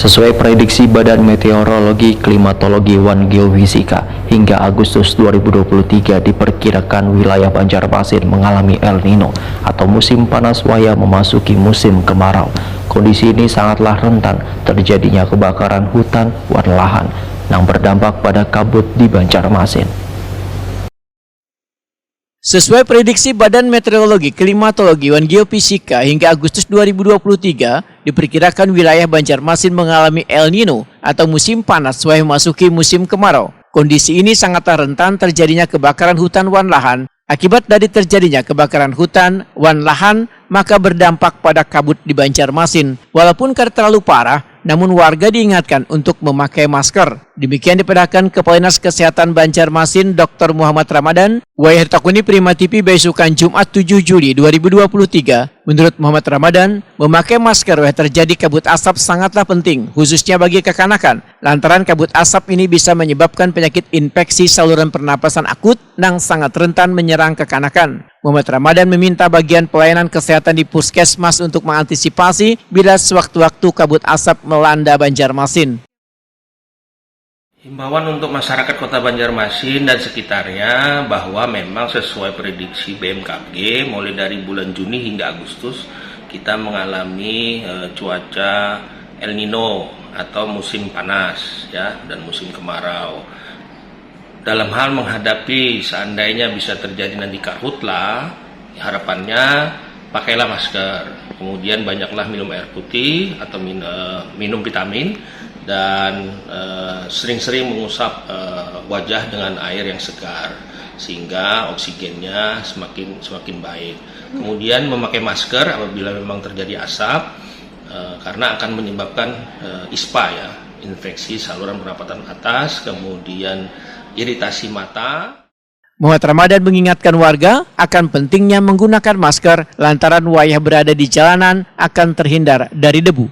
Sesuai prediksi Badan Meteorologi, Klimatologi, dan Geofisika, hingga Agustus 2023 diperkirakan wilayah Banjarmasin mengalami El Nino atau musim panas waya memasuki musim kemarau. Kondisi ini sangatlah rentan terjadinya kebakaran hutan dan lahan yang berdampak pada kabut di Banjarmasin. Sesuai prediksi Badan Meteorologi, Klimatologi, dan Geofisika, hingga Agustus 2023 diperkirakan wilayah Banjarmasin mengalami El Nino atau musim panas waya memasuki musim kemarau. Kondisi ini sangat rentan terjadinya kebakaran hutan dan lahan. Akibat dari terjadinya kebakaran hutan dan lahan, maka berdampak pada kabut di Banjarmasin. Walaupun karena terlalu parah, namun warga diingatkan untuk memakai masker. Demikian diperkirakan Kepala Dinas Kesehatan Banjarmasin Dr. Muhammad Ramadan, Wayartakuni Prima TV besokan Jumat 7 Juli 2023. Menurut Muhammad Ramadan, memakai masker terjadi kabut asap sangatlah penting, khususnya bagi kekanakan. Lantaran kabut asap ini bisa menyebabkan penyakit infeksi saluran pernapasan akut yang sangat rentan menyerang kekanakan. Muhammad Ramadan meminta bagian pelayanan kesehatan di Puskesmas untuk mengantisipasi bila sewaktu-waktu kabut asap melanda Banjarmasin. Himbauan untuk masyarakat Kota Banjarmasin dan sekitarnya bahwa memang sesuai prediksi BMKG mulai dari bulan Juni hingga Agustus kita mengalami cuaca El Nino atau musim panas ya, dan musim kemarau. Dalam hal menghadapi seandainya bisa terjadi nanti karhutlah, harapannya pakailah masker, kemudian banyaklah minum air putih atau minum vitamin, dan sering-sering mengusap wajah dengan air yang segar sehingga oksigennya semakin baik. Kemudian memakai masker apabila memang terjadi asap karena akan menyebabkan ISPA ya, infeksi saluran pernapasan atas, kemudian iritasi mata. Muhammad Ramadan mengingatkan warga akan pentingnya menggunakan masker lantaran wayah berada di jalanan akan terhindar dari debu.